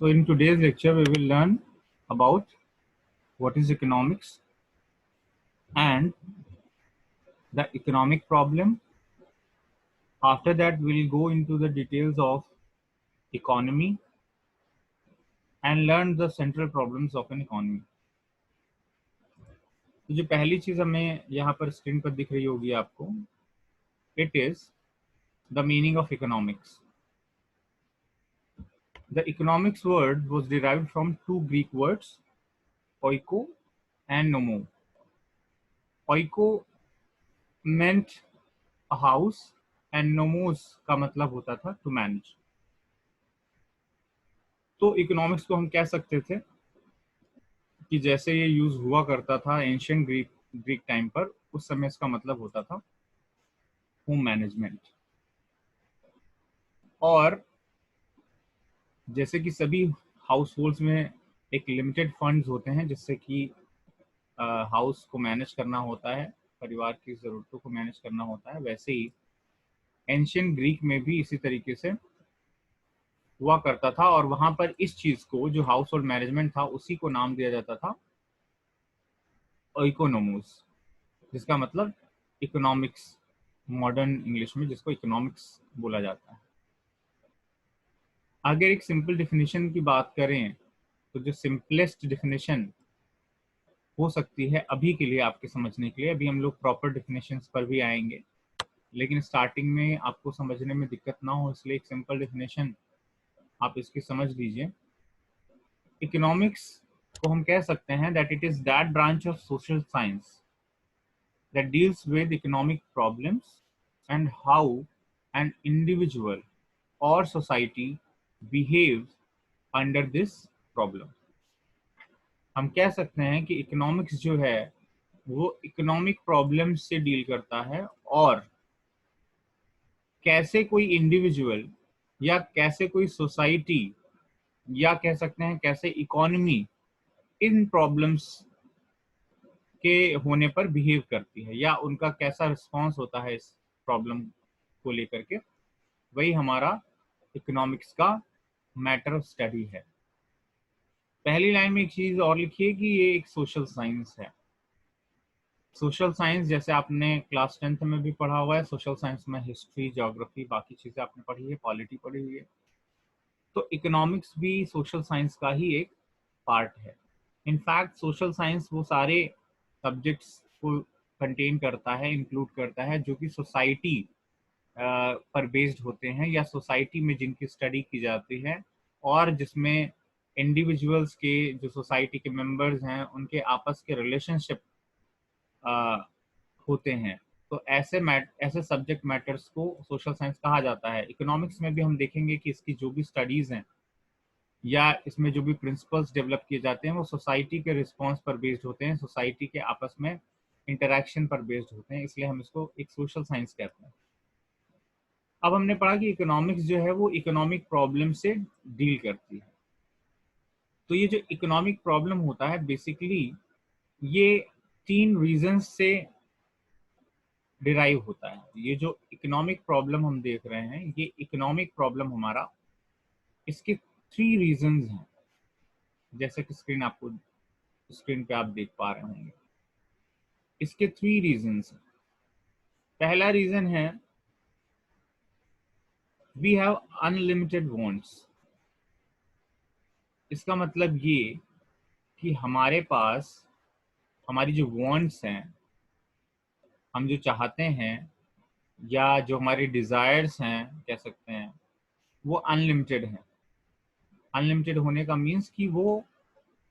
So in today's lecture, we will learn about what is economics and the economic problem. After that, we'll go into the details of economy and learn the central problems of an economy. तो जो पहली चीज हमें यहाँ पर screen पर दिख रही होगी आपको, it is the meaning of economics. The economics word was derived from two Greek words, oiko and nomo. Oiko meant a house and nomos का मतलब होता था to manage. तो इकोनॉमिक्स को हम कह सकते थे कि जैसे ये यूज हुआ करता था एंशियंट ग्रीक टाइम पर, उस समय इसका मतलब होता था होम मैनेजमेंट। और जैसे कि सभी हाउस होल्ड्स में एक लिमिटेड फंड्स होते हैं जिससे कि हाउस को मैनेज करना होता है, परिवार की ज़रूरतों को मैनेज करना होता है, वैसे ही एंशियंट ग्रीक में भी इसी तरीके से हुआ करता था। और वहां पर इस चीज को, जो हाउस होल्ड मैनेजमेंट था, उसी को नाम दिया जाता था इकोनोमोस, जिसका मतलब इकोनॉमिक्स, मॉडर्न इंग्लिश में जिसको इकोनॉमिक्स बोला जाता है। अगर एक सिंपल डेफिनेशन की बात करें तो जो सिंपलेस्ट डेफिनेशन हो सकती है अभी के लिए आपके समझने के लिए, अभी हम लोग प्रॉपर डेफिनेशंस पर भी आएंगे, लेकिन स्टार्टिंग में आपको समझने में दिक्कत ना हो इसलिए एक सिंपल डेफिनेशन आप इसकी समझ लीजिए। इकोनॉमिक्स को हम कह सकते हैं that it is that branch of social science that deals with economic problems and how an individual or society behaves under this problem. हम कह सकते हैं कि इकोनॉमिक्स जो है वो इकोनॉमिक प्रॉब्लम से डील करता है और कैसे कोई इंडिविजुअल या कैसे कोई सोसाइटी या कह सकते हैं कैसे इकोनॉमी इन प्रॉब्लम्स के होने पर बिहेव करती है या उनका कैसा रिस्पॉन्स होता है इस प्रॉब्लम को लेकर के, वही हमारा इकोनॉमिक्स का मैटर ऑफ स्टडी है। पहली लाइन में एक चीज और लिखिए कि ये एक सोशल साइंस है। सोशल साइंस जैसे आपने क्लास 10th में भी पढ़ा हुआ है, सोशल साइंस में हिस्ट्री, ज्योग्राफी, बाकी चीजें आपने पढ़ी है, पॉलिटी पढ़ी हुई है, तो इकोनॉमिक्स भी सोशल साइंस का ही एक पार्ट है। इनफैक्ट सोशल साइंस वो सारे सब्जेक्ट्स को कंटेन करता है, इंक्लूड करता है जो कि सोसाइटी पर बेस्ड होते हैं या सोसाइटी में जिनकी स्टडी की जाती है और जिसमें इंडिविजुअल्स के, जो सोसाइटी के मेंबर्स हैं, उनके आपस के रिलेशनशिप होते हैं। तो ऐसे सब्जेक्ट मैटर्स को सोशल साइंस कहा जाता है। इकोनॉमिक्स में भी हम देखेंगे कि इसकी जो भी स्टडीज हैं या इसमें जो भी प्रिंसिपल्स डेवलप किए जाते हैं वो सोसाइटी के रिस्पॉन्स पर बेस्ड होते हैं, सोसाइटी के आपस में इंटरेक्शन पर बेस्ड होते हैं, इसलिए हम इसको एक सोशल साइंस कहते हैं। अब हमने पढ़ा कि इकोनॉमिक्स जो है वो इकोनॉमिक प्रॉब्लम से डील करती है। तो ये जो इकोनॉमिक प्रॉब्लम होता है बेसिकली ये 3 रीजंस से डिराइव होता है। ये जो इकोनॉमिक प्रॉब्लम हम देख रहे हैं, ये इकोनॉमिक प्रॉब्लम हमारा, इसके 3 रीजंस हैं, जैसे कि स्क्रीन पे आप देख पा रहे होंगे। इसके 3 रीजंस हैं। पहला रीजन है वी हैव अनलिमिटेड वांट्स। इसका मतलब ये कि हमारे पास हमारी जो वांट्स हैं, हम जो चाहते हैं या जो हमारी डिजायर्स हैं कह सकते हैं, वो अनलिमिटेड हैं। अनलिमिटेड होने का मीन्स कि वो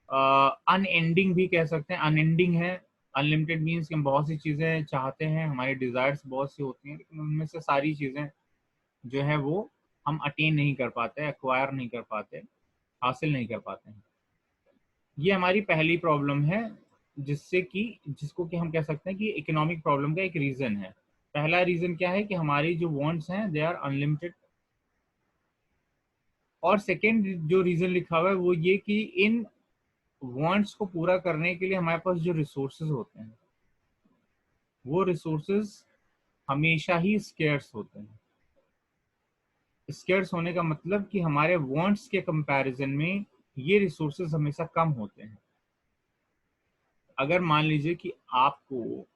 अनएंडिंग भी कह सकते हैं, अनएंडिंग है। अनलिमिटेड मीन्स कि हम बहुत सी चीज़ें चाहते हैं, हमारी डिजायर्स बहुत सी होती हैं, लेकिन उनमें से सारी चीज़ें जो है वो हम अटेन नहीं कर पाते, एक्वायर नहीं कर पाते, हासिल नहीं कर पाते हैं। ये हमारी पहली प्रॉब्लम है जिसको कि हम कह सकते हैं कि इकोनॉमिक प्रॉब्लम का एक रीजन है। पहला रीजन क्या है कि हमारी जो वांट्स हैं दे आर अनलिमिटेड। और सेकेंड जो रीजन लिखा हुआ है वो ये कि इन वांट्स को पूरा करने के लिए हमारे पास जो रिसोर्सेज होते हैं वो रिसोर्सेज हमेशा ही स्केर्स होते हैं। स्केर्स होने का मतलब कि हमारे वांट्स के कंपैरिजन में ये रिसोर्सेज हमेशा कम होते हैं। अगर मान लीजिए कि आपको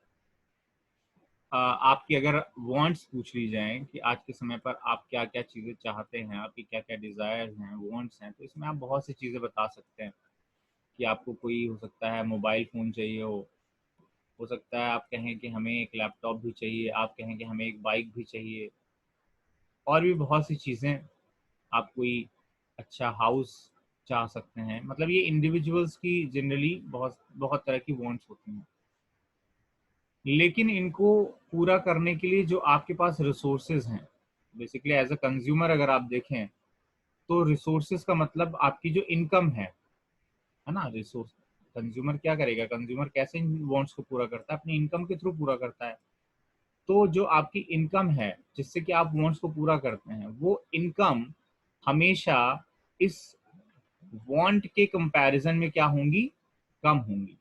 आपकी अगर वांट्स पूछ ली जाए कि आज के समय पर आप क्या क्या चीज़ें चाहते हैं, आपकी क्या क्या डिज़ायर हैं, वांट्स हैं, तो इसमें आप बहुत सी चीज़ें बता सकते हैं कि आपको कोई हो सकता है मोबाइल फ़ोन चाहिए हो सकता है आप कहें कि हमें एक लैपटॉप भी चाहिए, आप कहें कि हमें एक बाइक भी चाहिए, और भी बहुत सी चीज़ें। आप कोई अच्छा हाउस चाह सकते हैं। मतलब ये इंडिविजुअल्स की जनरली बहुत बहुत तरह की वांट्स होती हैं, लेकिन इनको पूरा करने के लिए जो आपके पास रिसोर्सेज हैं, बेसिकली एज अ कंज्यूमर अगर आप देखें तो रिसोर्सेज का मतलब आपकी जो इनकम है ना। रिसोर्स कंज्यूमर क्या करेगा, कंज्यूमर कैसे इन वांट्स को पूरा करता है, अपनी इनकम के थ्रू पूरा करता है। तो जो आपकी इनकम है जिससे कि आप वांट्स को पूरा करते हैं, वो इनकम हमेशा इस वांट के कंपैरिजन में क्या होंगी, कम होंगी।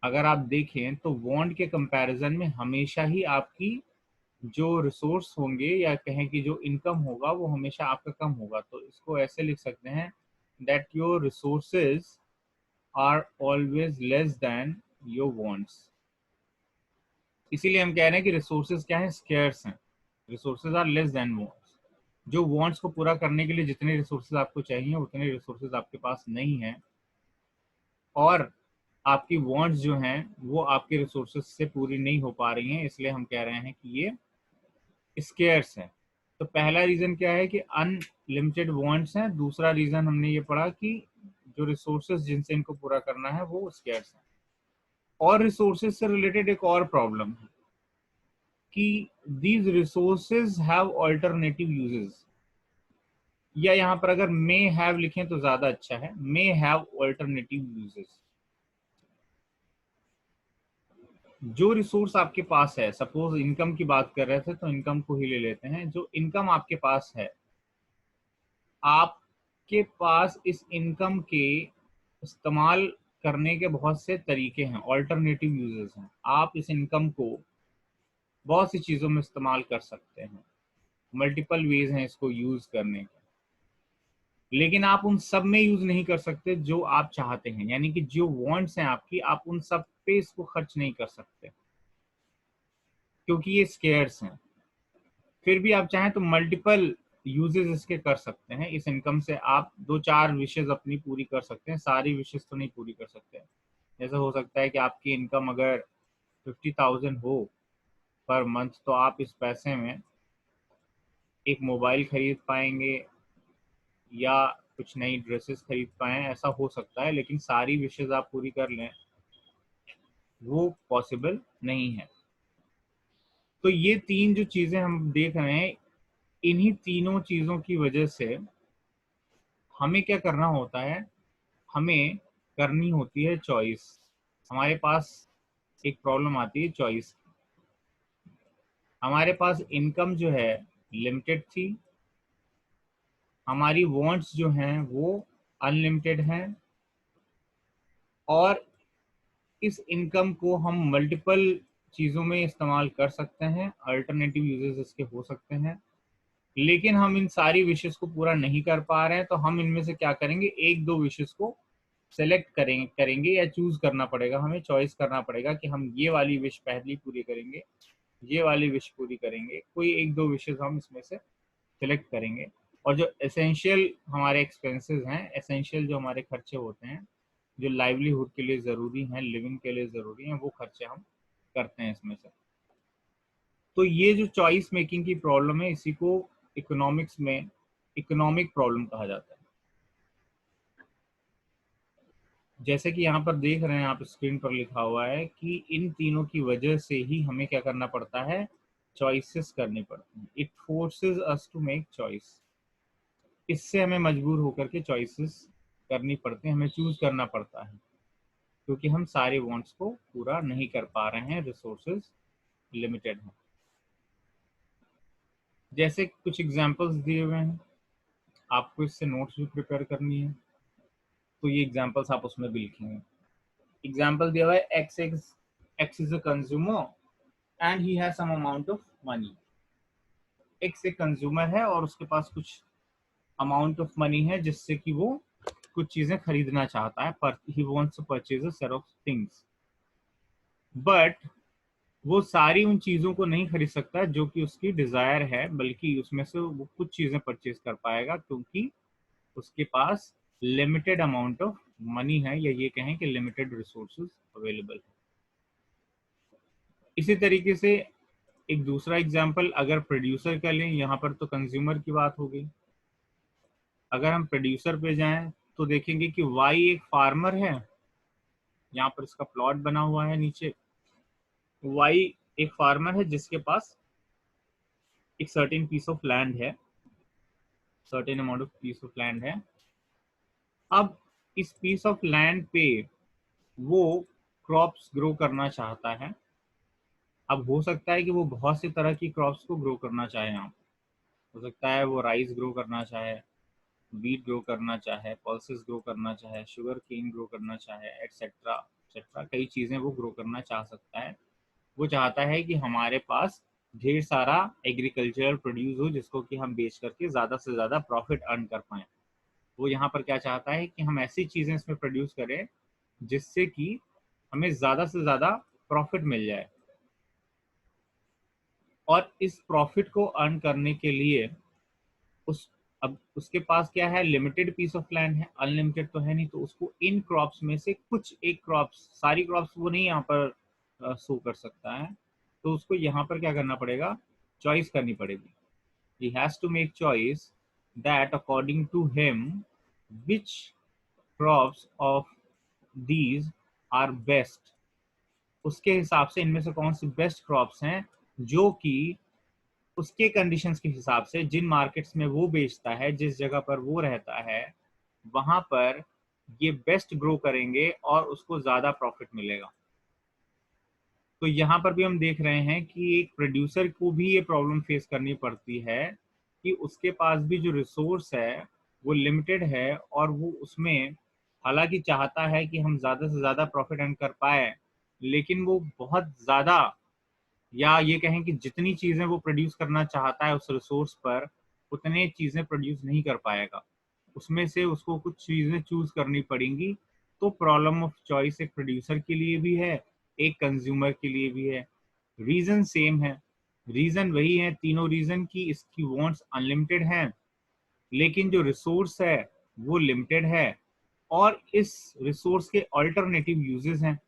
अगर आप देखें तो वांट के कंपैरिजन में हमेशा ही आपकी जो रिसोर्स होंगे या कहें कि जो इनकम होगा वो हमेशा आपका कम होगा। तो इसको ऐसे लिख सकते हैं that your resources are always less than your wants. इसीलिए हम कह रहे हैं कि रिसोर्सेज क्या है, स्केर्स हैं। Resources are less than wants. जो वांट्स को पूरा करने के लिए जितने रिसोर्सेज आपको चाहिए उतने रिसोर्सेज आपके पास नहीं है, और आपकी वांट्स जो हैं वो आपके रिसोर्सेज से पूरी नहीं हो पा रही हैं, इसलिए हम कह रहे हैं कि ये स्केर्स है। तो पहला रीजन क्या है कि अनलिमिटेड वांट्स हैं। दूसरा रीजन हमने ये पढ़ा कि जो रिसोर्सेज जिनसे इनको पूरा करना है वो स्केर्स हैं। और रिसोर्सेज से रिलेटेड एक और प्रॉब्लम है कि these resources have alternative uses, या यहाँ पर अगर मे हैव लिखें तो ज्यादा अच्छा है, मे हैव अल्टरनेटिव यूजेस। जो रिसोर्स आपके पास है, सपोज इनकम की बात कर रहे थे तो इनकम को ही ले लेते हैं। जो इनकम आपके पास है, आपके पास इस इनकम के इस्तेमाल करने के बहुत से तरीके हैं, ऑल्टरनेटिव यूजेस हैं। आप इस इनकम को बहुत सी चीज़ों में इस्तेमाल कर सकते हैं, मल्टीपल वेज हैं इसको यूज़ करने के। लेकिन आप उन सब में यूज़ नहीं कर सकते जो आप चाहते हैं, यानी कि जो वांट्स हैं आपकी, आप उन सब पे इसको खर्च नहीं कर सकते क्योंकि ये स्केर्स हैं। फिर भी आप चाहें तो मल्टीपल यूजेस इसके कर सकते हैं। इस इनकम से आप 2-4 विशेज अपनी पूरी कर सकते हैं, सारी विशेज तो नहीं पूरी कर सकते। जैसे हो सकता है कि आपकी इनकम अगर 50,000 हो पर मंथ, तो आप इस पैसे में एक मोबाइल खरीद पाएंगे या कुछ नई ड्रेसेस खरीद पाएं, ऐसा हो सकता है। लेकिन सारी विशेज आप पूरी कर लें वो पॉसिबल नहीं है। तो ये तीन जो चीज़ें हम देख रहे हैं, इन्हीं तीनों चीज़ों की वजह से हमें क्या करना होता है, हमें करनी होती है चॉइस। हमारे पास एक प्रॉब्लम आती है चॉइस। हमारे पास इनकम जो है लिमिटेड थी, हमारी वांट्स जो हैं वो अनलिमिटेड हैं, और इस इनकम को हम मल्टीपल चीज़ों में इस्तेमाल कर सकते हैं, अल्टरनेटिव यूजेस इसके हो सकते हैं। लेकिन हम इन सारी विशेष को पूरा नहीं कर पा रहे हैं, तो हम इनमें से क्या करेंगे, एक दो विशेष को सेलेक्ट करेंगे या चूज करना पड़ेगा, हमें चॉइस करना पड़ेगा कि हम ये वाली विश पहली पूरी करेंगे, ये वाली विश पूरी करेंगे। कोई एक दो विशेष हम इसमें से सिलेक्ट करेंगे, और जो एसेंशियल हमारे एक्सपेंसेस हैं, एसेंशियल जो हमारे खर्चे होते हैं, जो लाइवलीहुड के लिए ज़रूरी हैं, लिविंग के लिए ज़रूरी हैं, वो खर्चे हम करते हैं इसमें से। तो ये जो चॉइस मेकिंग की प्रॉब्लम है, इसी को इकोनॉमिक्स में इकोनॉमिक प्रॉब्लम कहा जाता है। जैसे कि यहाँ पर देख रहे हैं आप, स्क्रीन पर लिखा हुआ है कि इन तीनों की वजह से ही हमें क्या करना पड़ता है, चॉइसेस करनी पड़ती हैं। It forces us to make choice. इससे हमें मजबूर होकर के चॉइसेस करनी पड़ती हैं, हमें चूज करना पड़ता है, क्योंकि हम सारे वांट्स को पूरा नहीं कर पा रहे हैं, रिसोर्सेज लिमिटेड हैं। जैसे कुछ एग्जांपल्स दिए हुए हैं, आपको इससे नोट्स भी प्रिपेयर करनी है, तो ये एग्जांपल्स आप उसमें भी लिखेंगे। एग्जांपल दिया हुआ है, X is a consumer and he has some amount of money. X एक कंज्यूमर है और उसके पास कुछ अमाउंट ऑफ मनी है जिससे कि वो कुछ चीजें खरीदना चाहता है, पर he wants to purchase a set of things, but वो सारी उन चीजों को नहीं खरीद सकता जो कि उसकी डिजायर है, बल्कि उसमें से वो कुछ चीजें परचेज कर पाएगा क्योंकि उसके पास लिमिटेड अमाउंट ऑफ मनी है, या ये कहें कि लिमिटेड रिसोर्सेज अवेलेबल है। इसी तरीके से एक दूसरा एग्जांपल अगर प्रोड्यूसर का लें, यहाँ पर तो कंज्यूमर की बात हो गई। अगर हम प्रोड्यूसर पे जाएं तो देखेंगे कि वाई एक फार्मर है, यहाँ पर इसका प्लॉट बना हुआ है नीचे। वाई एक फार्मर है जिसके पास एक सर्टेन पीस ऑफ लैंड है, certain amount of peace of land है। अब इस पीस ऑफ लैंड पे वो क्रॉप्स ग्रो करना चाहता है। अब हो सकता है कि वो बहुत सी तरह की क्रॉप्स को ग्रो करना चाहे। यहाँ हो सकता है वो राइस ग्रो करना चाहे, वीट ग्रो करना चाहे, पल्सेस ग्रो करना चाहे, शुगर केन ग्रो करना चाहे, एटसेट्रा एटसेट्रा, कई चीज़ें वो ग्रो करना चाह सकता है। वो चाहता है कि हमारे पास ढेर सारा एग्रीकल्चरल प्रोड्यूस हो जिसको कि हम बेच करके ज़्यादा से ज़्यादा प्रॉफिट अर्न कर पाएँ। वो यहाँ पर क्या चाहता है कि हम ऐसी चीज़ें इसमें प्रोड्यूस करें जिससे कि हमें ज़्यादा से ज़्यादा प्रॉफिट मिल जाए, और इस प्रॉफिट को अर्न करने के लिए उस अब उसके पास क्या है, लिमिटेड पीस ऑफ लैंड है, अनलिमिटेड तो है नहीं, तो उसको इन क्रॉप्स में से कुछ एक क्रॉप्स, सारी क्रॉप्स वो नहीं यहाँ पर शो कर सकता है, तो उसको यहाँ पर क्या करना पड़ेगा, चॉइस करनी पड़ेगी। he has to make choice that according to him which crops of these are best, उसके हिसाब से इनमें से कौन सी बेस्ट क्रॉप्स हैं जो कि उसके कंडीशंस के हिसाब से, जिन मार्केट्स में वो बेचता है, जिस जगह पर वो रहता है, वहां पर ये बेस्ट ग्रो करेंगे और उसको ज्यादा प्रॉफिट मिलेगा। तो यहाँ पर भी हम देख रहे हैं कि एक प्रोड्यूसर को भी ये प्रॉब्लम फेस करनी पड़ती है कि उसके पास भी जो रिसोर्स है वो लिमिटेड है, और वो उसमें हालांकि चाहता है कि हम ज़्यादा से ज़्यादा प्रॉफिट अर्न कर पाए, लेकिन वो बहुत ज़्यादा, या ये कहें कि जितनी चीज़ें वो प्रोड्यूस करना चाहता है उस रिसोर्स पर, उतने चीज़ें प्रोड्यूस नहीं कर पाएगा। उसमें से उसको कुछ चीज़ें चूज करनी पड़ेंगी। तो प्रॉब्लम ऑफ चॉइस एक प्रोड्यूसर के लिए भी है, एक कंज्यूमर के लिए भी है। रीज़न सेम है, रीज़न वही है, तीनों रीज़न की इसकी वांट्स अनलिमिटेड हैं, लेकिन जो रिसोर्स है वो लिमिटेड है, और इस रिसोर्स के अल्टरनेटिव यूजेस हैं।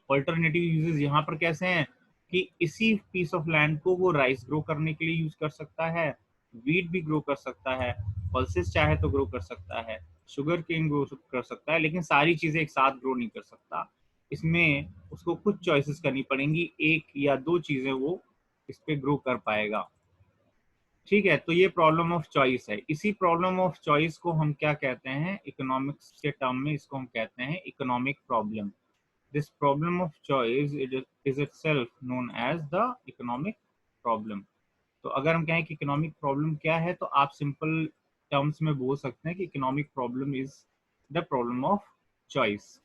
अल्टरनेटिव यूजेस यहाँ पर कैसे हैं कि इसी पीस ऑफ लैंड को वो राइस ग्रो करने के लिए यूज कर सकता है, वीट भी ग्रो कर सकता है, पल्सेस चाहे तो ग्रो कर सकता है, शुगर केन ग्रो कर सकता है, लेकिन सारी चीजें एक साथ ग्रो नहीं कर सकता। इसमें उसको कुछ चॉइसेस करनी पड़ेंगी, एक या दो चीजें वो इस पे ग्रो कर पाएगा। ठीक है, तो ये प्रॉब्लम ऑफ चॉइस है। इसी प्रॉब्लम ऑफ चॉइस को हम क्या कहते हैं, इकोनॉमिक्स के टर्म में इसको हम कहते हैं economic problem. This problem of choice is itself known as the economic problem. तो अगर हम कहें कि इकोनॉमिक प्रॉब्लम क्या है, तो आप सिंपल टर्म्स में बोल सकते हैं कि economic problem is the problem of choice.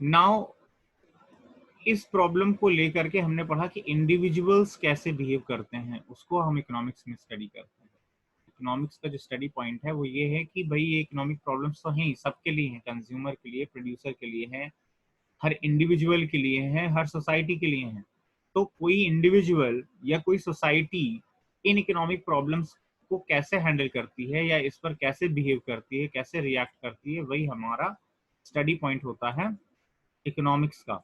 Now इस प्रॉब्लम को लेकर के हमने पढ़ा कि इंडिविजुअल्स कैसे बिहेव करते हैं, उसको हम इकोनॉमिक्स में स्टडी करते हैं। इकोनॉमिक्स का जो स्टडी पॉइंट है वो ये है कि भाई ये इकोनॉमिक प्रॉब्लम्स तो हैं, सबके लिए हैं, कंज्यूमर के लिए, प्रोड्यूसर के लिए हैं, हर इंडिविजुअल के लिए है, हर सोसाइटी के लिए है। तो कोई इंडिविजुअल या कोई सोसाइटी इन इकोनॉमिक प्रॉब्लम्स को कैसे हैंडल करती है, या इस पर कैसे बिहेव करती है, कैसे रिएक्ट करती है, वही हमारा स्टडी पॉइंट होता है इकोनॉमिक्स का।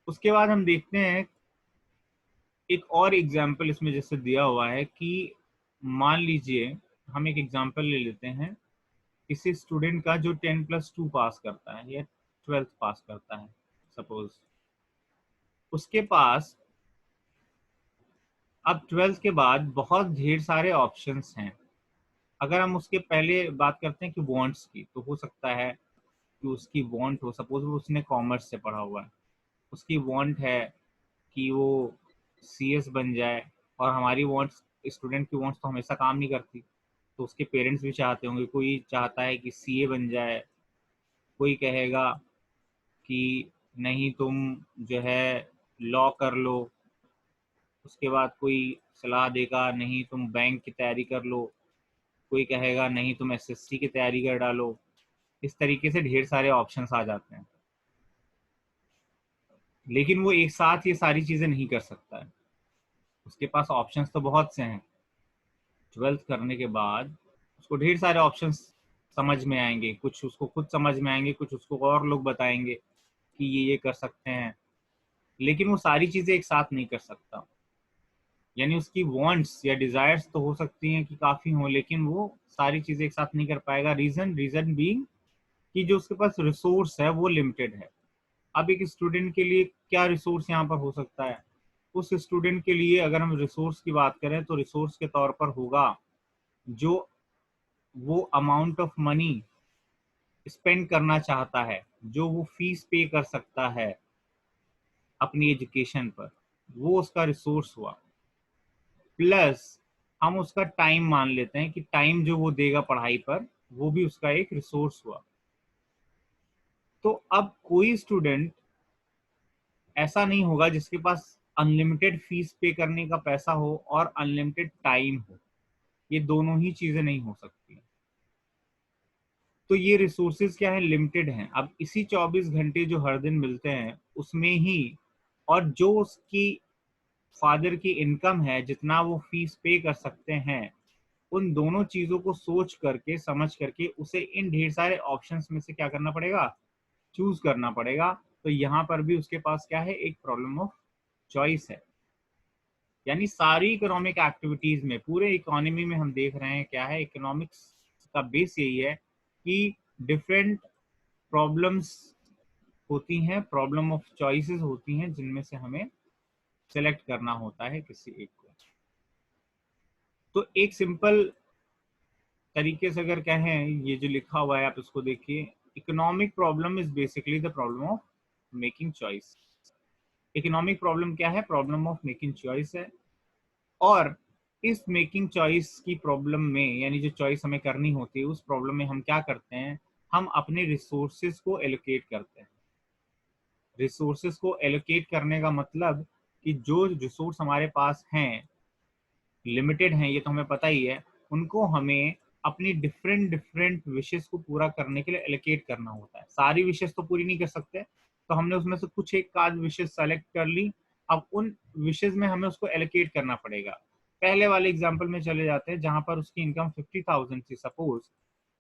उसके बाद हम देखते हैं एक और एग्जाम्पल इसमें जैसे दिया हुआ है कि मान लीजिए हम एक एग्जाम्पल ले लेते हैं किसी स्टूडेंट का जो 10+2 पास करता है या 12th पास करता है, सपोज उसके पास अब 12th के बाद बहुत ढेर सारे ऑप्शंस हैं। अगर हम उसके पहले बात करते हैं कि वांट्स की, तो हो सकता है कि उसकी वांट हो, सपोज वो उसने कॉमर्स से पढ़ा हुआ है, उसकी वांट है कि वो सीएस बन जाए, और हमारी वांट्स, स्टूडेंट की वांट्स तो हमेशा काम नहीं करती, तो उसके पेरेंट्स भी चाहते होंगे, कोई चाहता है कि सीए बन जाए, कोई कहेगा कि नहीं तुम जो है लॉ कर लो, उसके बाद कोई सलाह देगा नहीं तुम बैंक की तैयारी कर लो, कोई कहेगा नहीं तुम एसएससी की तैयारी कर डालो। इस तरीके से ढेर सारे ऑप्शंस आ जाते हैं, लेकिन वो एक साथ ये सारी चीजें नहीं कर सकता है। उसके पास ऑप्शंस तो बहुत से हैं। 12th करने के बाद उसको ढेर सारे ऑप्शंस समझ में आएंगे, कुछ उसको खुद समझ में आएंगे, कुछ उसको और लोग बताएंगे कि ये कर सकते हैं, लेकिन वो सारी चीजें एक साथ नहीं कर सकता। यानी उसकी वांट्स या डिजायर्स तो हो सकती हैं कि काफी हो, लेकिन वो सारी चीजें एक साथ नहीं कर पाएगा। रीजन बीइंग कि जो उसके पास रिसोर्स है वो लिमिटेड है। अब एक स्टूडेंट के लिए क्या रिसोर्स यहाँ पर हो सकता है? उस स्टूडेंट के लिए अगर हम रिसोर्स की बात करें तो रिसोर्स के तौर पर होगा जो वो अमाउंट ऑफ मनी स्पेंड करना चाहता है, जो वो फीस पे कर सकता है अपनी एजुकेशन पर, वो उसका रिसोर्स हुआ। प्लस हम उसका टाइम मान लेते हैं कि टाइम जो वो देगा पढ़ाई पर, वो भी उसका एक रिसोर्स हुआ। तो अब कोई स्टूडेंट ऐसा नहीं होगा जिसके पास अनलिमिटेड फीस पे करने का पैसा हो और अनलिमिटेड टाइम हो। ये दोनों ही चीजें नहीं हो सकती। तो ये रिसोर्सेज क्या है? लिमिटेड हैं। अब इसी 24 घंटे जो हर दिन मिलते हैं उसमें ही, और जो उसकी फादर की इनकम है, जितना वो फीस पे कर सकते हैं, उन दोनों चीजों को सोच करके समझ करके उसे इन ढेर सारे ऑप्शंस में से क्या करना पड़ेगा? चूज करना पड़ेगा। तो यहाँ पर भी उसके पास क्या है? एक प्रॉब्लम ऑफ चॉइस है। यानी सारी इकोनॉमिक एक्टिविटीज में, पूरे इकोनॉमी में हम देख रहे हैं क्या है? इकोनॉमिक्स का बेस यही है कि डिफरेंट प्रॉब्लम्स होती हैं, प्रॉब्लम ऑफ चॉइसेस होती हैं, जिनमें से हमें सेलेक्ट करना होता है किसी एक को। तो एक सिंपल तरीके से अगर कहें, ये जो लिखा हुआ है आप इसको देखिए, economic problem is basically the problem of making choice. Economic problem क्या है? प्रॉब्लम ऑफ मेकिंग चॉइस है। और इस मेकिंग चॉइस की प्रॉब्लम में, यानी जो चॉइस हमें करनी होती है, उस प्रॉब्लम में हम क्या करते हैं? हम अपने रिसोर्सेज को एलोकेट करते हैं। रिसोर्सेज को एलोकेट करने का मतलब कि जो रिसोर्स हमारे पास हैं, लिमिटेड हैं, ये तो हमें पता ही है, उनको हमें अपनी डिफरेंट डिफरेंट विशेष को पूरा करने के लिए एलोकेट करना होता है। सारी विशेष तो पूरी नहीं कर सकते, तो हमने उसमें से कुछ एक आध विशेष सेलेक्ट कर ली। अब उन विशेष में हमें उसको एलोकेट करना पड़ेगा। पहले वाले एग्जाम्पल में चले जाते हैं जहां पर उसकी इनकम 50,000 थी सपोज।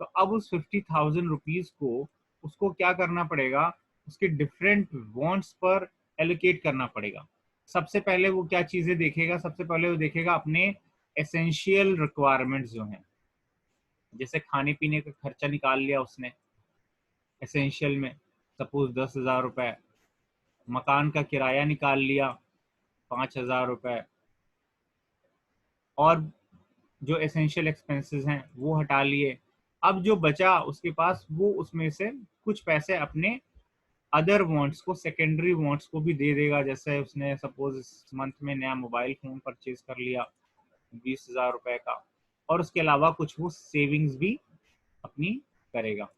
तो अब उस 50,000 रुपीज को उसको क्या करना पड़ेगा? उसके डिफरेंट वॉन्ट्स पर एलोकेट करना पड़ेगा। सबसे पहले वो क्या चीजें देखेगा? सबसे पहले वो देखेगा अपने एसेंशियल रिक्वायरमेंट्स जो हैं। जैसे खाने पीने का खर्चा निकाल लिया उसने एसेंशियल में, सपोज 10,000 रुपए। मकान का किराया निकाल लिया 5,000 रुपए। और जो एसेंशियल एक्सपेंसेस हैं वो हटा लिए। अब जो बचा उसके पास, वो उसमें से कुछ पैसे अपने अदर वांट्स को, सेकेंडरी वांट्स को भी दे देगा। जैसे उसने सपोज इस मंथ में नया मोबाइल फोन परचेज कर लिया 20,000 रुपए का, और उसके अलावा कुछ वो सेविंग्स भी अपनी करेगा।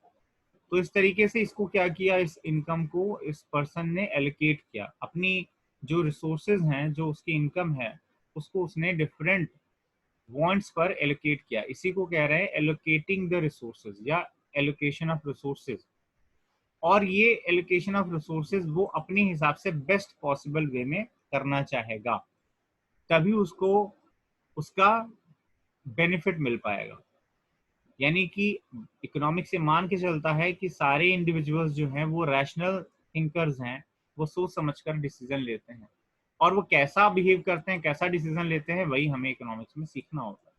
तो इस तरीके से इसको क्या किया? इस इनकम को इस पर्सन ने एलोकेट किया। अपनी जो रिसोर्सेज हैं, जो उसकी इनकम है, उसको उसने डिफरेंट वांट्स पर एलोकेट किया। इसी को कह रहे हैं एलोकेटिंग द रिसोर्सेज या एलोकेशन ऑफ रिसोर्सेज। और ये एलोकेशन ऑफ रिसोर्सेज वो अपने हिसाब से बेस्ट पॉसिबल वे में करना चाहेगा, तभी उसको उसका बेनिफिट मिल पाएगा। यानी कि इकोनॉमिक्स से मान के चलता है कि सारे इंडिविजुअल्स जो हैं वो रैशनल थिंकर्स हैं, वो सोच समझकर डिसीजन लेते हैं। और वो कैसा बिहेव करते हैं, कैसा डिसीजन लेते हैं, वही हमें इकोनॉमिक्स में सीखना होता है।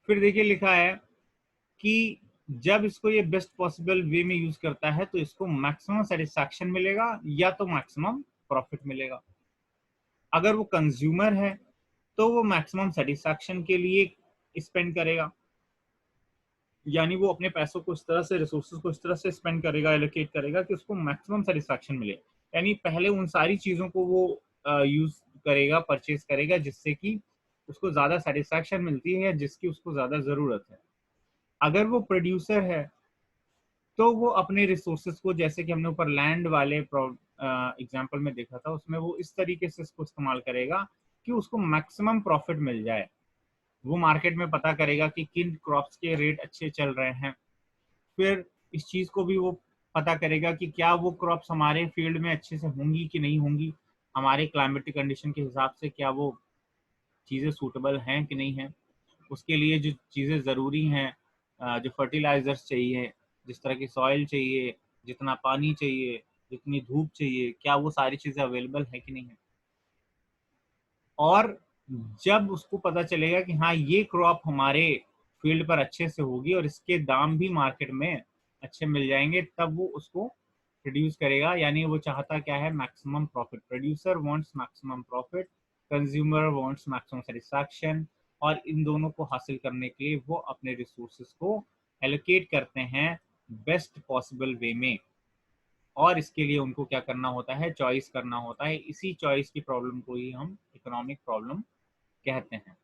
फिर देखिए लिखा है कि जब इसको ये बेस्ट पॉसिबल वे में यूज करता है तो इसको मैक्सिमम सेटिस्फैक्शन मिलेगा या तो मैक्सिमम प्रॉफिट मिलेगा। अगर वो कंज्यूमर है तो वो मैक्सिमम सेटिस्फैक्शन के लिए स्पेंड करेगा, यानी वो अपने पैसों को इस तरह से, रिसोर्सेज को इस तरह से स्पेंड करेगा, एलोकेट करेगा कि उसको मैक्सिमम सेटिस्फैक्शन मिले। यानी पहले उन सारी चीज़ों को वो यूज करेगा, परचेज करेगा, जिससे कि उसको ज़्यादा सेटिस्फैक्शन मिलती है या जिसकी उसको ज़्यादा ज़रूरत है। अगर वो प्रोड्यूसर है तो वो अपने रिसोर्सेज को, जैसे कि हमने ऊपर लैंड वाले एग्जांपल में देखा था, उसमें वो इस तरीके से इसको इस्तेमाल करेगा कि उसको मैक्सिमम प्रॉफिट मिल जाए। वो मार्केट में पता करेगा कि किन क्रॉप्स के रेट अच्छे चल रहे हैं, फिर इस चीज़ को भी वो पता करेगा कि क्या वो क्रॉप्स हमारे फील्ड में अच्छे से होंगी कि नहीं होंगी, हमारे क्लाइमेटिक कंडीशन के हिसाब से क्या वो चीज़ें सूटेबल हैं कि नहीं हैं। उसके लिए जो चीज़ें ज़रूरी हैं, जो फर्टिलाइज़र्स चाहिए, जिस तरह की सॉइल चाहिए, जितना पानी चाहिए, जितनी धूप चाहिए, क्या वो सारी चीज़ें अवेलेबल हैं कि नहीं है। और जब उसको पता चलेगा कि हाँ, ये क्रॉप हमारे फील्ड पर अच्छे से होगी और इसके दाम भी मार्केट में अच्छे मिल जाएंगे, तब वो उसको प्रोड्यूस करेगा। यानी वो चाहता क्या है, maximum profit. Producer wants maximum profit, consumer wants maximum satisfaction. और इन दोनों को हासिल करने के लिए वो अपने रिसोर्सेज को एलोकेट करते हैं बेस्ट पॉसिबल वे में। और इसके लिए उनको क्या करना होता है, चॉइस करना होता है। इसी चॉइस की प्रॉब्लम को ही हम इकोनॉमिक प्रॉब्लम कहते हैं।